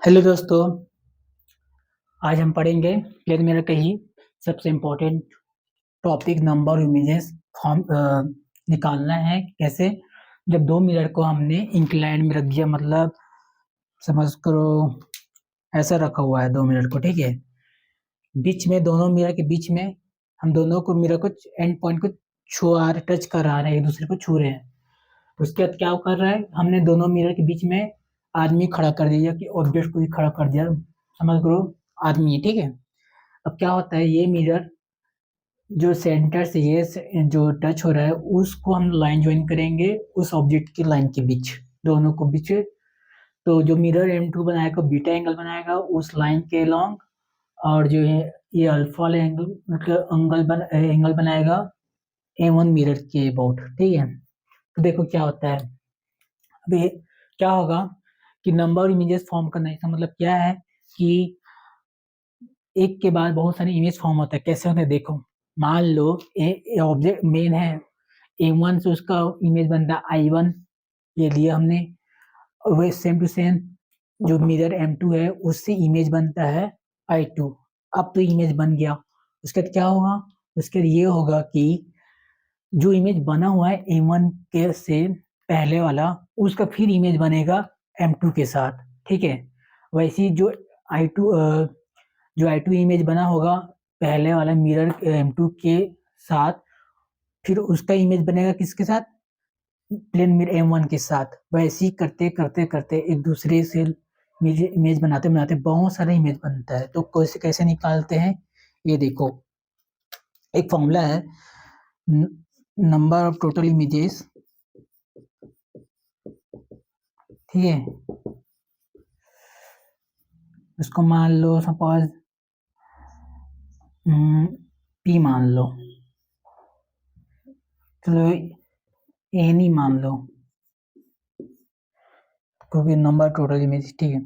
Hello दोस्तों। आज हम पढ़ेंगे प्लेन मेरा कही सबसे important topic number images form निकालना है। कैसे? जब दो मिरर को हमने इंक्लाइन में रख दिया, मतलब समझ करो ऐसा रखा हुआ है दो मिरर को, ठीक है। बीच में दोनों मिरर के बीच में हम दोनों को मिरर को एंड पॉइंट को छुआ टच करा रहे हैं, एक दूसरे को छू रहे हैं। उसके बाद क्या कर रहा है, हमने दोनों मिरर के बीच में आदमी खड़ा कर दिया कि ऑब्जेक्ट को भी खड़ा कर दिया, समझ करो आदमी है, ठीक है। अब क्या होता है, ये मिरर जो सेंटर से ये जो टच हो रहा है उसको हम लाइन ज्वाइन करेंगे उस ऑब्जेक्ट की लाइन के बीच, दोनों को बीच। तो जो मिरर M2 बनाएगा बीटा एंगल बनाएगा उस लाइन के लॉन्ग, और जो है ये अल्फा वाला एंगल मतलब एंगल बनाएगा M1 मिरर के अबाउट, ठीक है। तो देखो क्या होता है, अभी क्या होगा कि नंबर इमेजेस फॉर्म करना, इसका मतलब क्या है कि एक के बाद बहुत सारे इमेज फॉर्म होता है। कैसे होते हैं देखो, मान लो ऑब्जेक्ट मेन है A1 से उसका इमेज बन रहा है I1, ये लिया हमने। और वही सेम टू सेम जो मिरर M2 है उससे इमेज बनता है I2। अब तो इमेज बन गया, उसके बाद क्या होगा, उसके बाद ये होगा कि जो इमेज बना हुआ है A1 के से पहले वाला, उसका फिर इमेज बनेगा M2 के साथ, ठीक है। वैसे ही जो I2 इमेज बना होगा पहले वाला मिरर M2 के साथ, फिर उसका इमेज बनेगा किसके साथ, प्लेन मिरर M1 के साथ। वैसे ही करते करते करते एक दूसरे से इमेज बनाते बनाते बहुत सारा इमेज बनता है। तो कैसे कैसे निकालते हैं ये देखो, एक फॉर्मूला है नंबर ऑफ टोटल इमेजेस, ठीक है। उसको मान लो सपोज P मान लो, चलो N ही मान लो क्योंकि नंबर टोटल इमेज, ठीक है।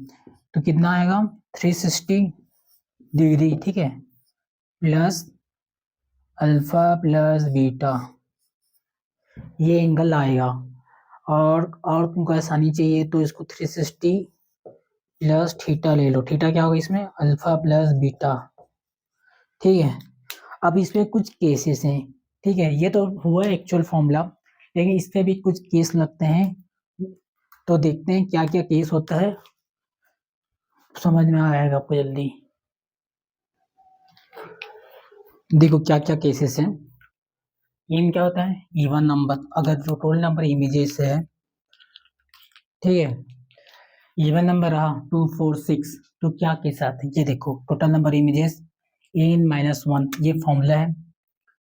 तो कितना आएगा 360 डिग्री, ठीक है, प्लस अल्फा प्लस बीटा, ये एंगल आएगा। और तुमको आसानी चाहिए तो इसको 360 प्लस थीटा ले लो। थीटा क्या होगा इसमें, अल्फा प्लस बीटा, ठीक है। अब इसमें कुछ केसेस हैं, ठीक है। ये तो हुआ एक्चुअल फॉर्मूला, लेकिन इस पे भी कुछ केस लगते हैं। तो देखते हैं क्या क्या केस होता है, समझ में आएगा आपको जल्दी। देखो क्या क्या केसेस हैं। इन क्या होता है, इवन नंबर, अगर जो टोटल नंबर इमेजेस है, ठीक है, इवन नंबर रहा 2 4 6, तो क्या के साथ है, ये देखो टोटल नंबर इमेजेस n-1, ये फॉर्मूला है,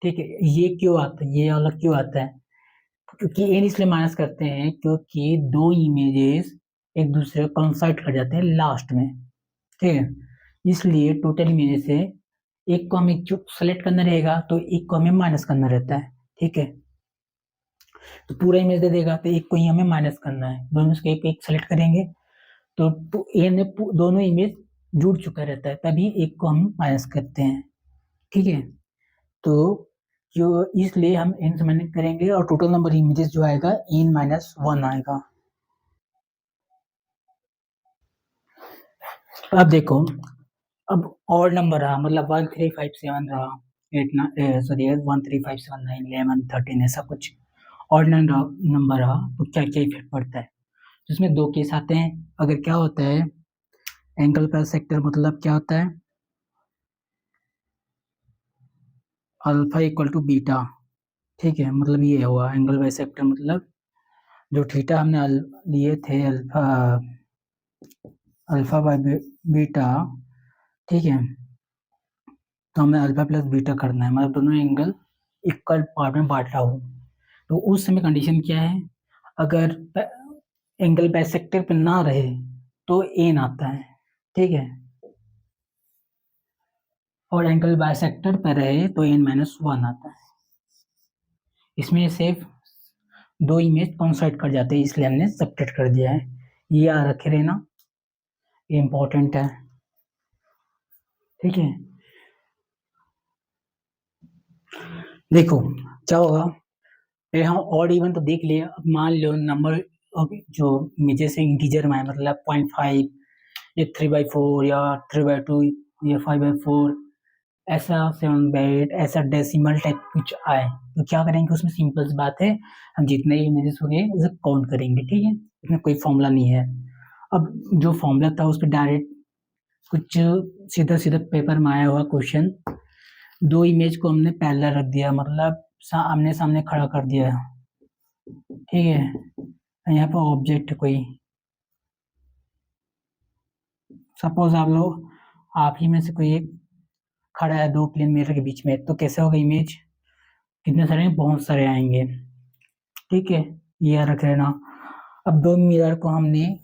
ठीक है। ये क्यों आता है, ये वाला क्यों आता है, क्योंकि n इसलिए माइनस करते हैं क्योंकि दो इमेजेस एक दूसरे को कंसाइड कर जाते हैं लास्ट में, ठीक है। इसलिए टोटल इमेजेस से एक को हमें सेलेक्ट करना रहेगा तो एक को हमें माइनस करना रहता है, ठीक है। तो पूरा इमेज दे देगा तो एक को ही हमें माइनस करना है, दोनों में से एक एक सेलेक्ट करेंगे तो ए ने दोनों इमेज जुड़ चुका रहता है, तभी एक को हम माइनस करते हैं, ठीक है। तो जो इसलिए हम n से माइनस करेंगे और टोटल नंबर इमेजेस जो आएगा n-1 आएगा। अब देखो, अब और नंबर रहा, मतलब 1357 रहा, 1357 9 11 13 ऐसा कुछ और नंबर रहा, तो क्या क्या इफेक्ट पड़ता है। तो इसमें दो केस आते हैं। अगर क्या होता है एंगल पर सेक्टर, मतलब क्या होता है अल्फा इक्वल टू बीटा, ठीक है। मतलब ये हुआ एंगल बाई सेक्टर, मतलब जो थीटा हमने लिए थे अल्फा अल्फा बाई बीटा, ठीक है। तो हमें अल्फा प्लस बीटा करना है, मतलब दोनों एंगल इक्वल पार्ट में बांट रहा हूँ। तो उस समय कंडीशन क्या है, अगर एंगल बाइसेक्टर पे ना रहे तो एन आता है, ठीक है। और एंगल बाइसेक्टर पे रहे तो n-1 आता है। इसमें सिर्फ दो इमेज कॉन्साइड कर जाते हैं, इसलिए हमने सब्ट्रैक्ट कर दिया है। ये याद रखे रहना, ये इंपॉर्टेंट है, ठीक है। देखो क्या होगा, फिर हम ऑड इवन तो देख लिया। अब मान लो नंबर जो इमेजेस है इंटीजर में है, मतलब 0.5 ये 3/4 या 3/2 या 5/4 ऐसा 7/8 ऐसा डेसिमल टाइप कुछ आए तो क्या करेंगे उसमें सिंपल सी बात है, हम जितने इमेजेस हो गए उसे काउंट करेंगे, ठीक है, इसमें कोई फॉर्मूला नहीं है। अब जो फॉर्मूला था उस पर डायरेक्ट कुछ सीधा सीधा पेपर में आया हुआ क्वेश्चन, दो इमेज को हमने पैरेलल रख दिया, मतलब आमने सामने खड़ा कर दिया, ठीक है। यहाँ पर ऑब्जेक्ट कोई, सपोज आप ही में से कोई एक खड़ा है दो प्लेन मिरर के बीच में, तो कैसे होगा इमेज, कितने सारे, बहुत सारे आएंगे, ठीक है, ये रख लेना। अब दो मिरर को हमने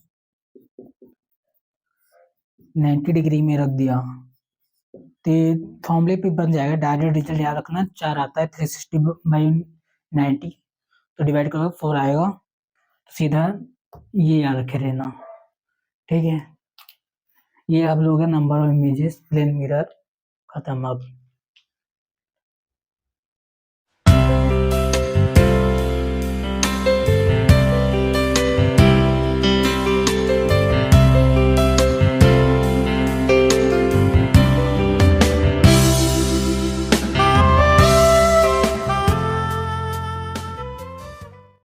90 डिग्री में रख दिया तो फॉर्मूले पे बन जाएगा, डायरेक्ट रिजल्ट याद रखना, 4 आता है 360/90, तो डिवाइड करो 4 आएगा, तो सीधा ये याद रखे रहना, ठीक है। ये आप लोग number of images plane mirror खत्म। अब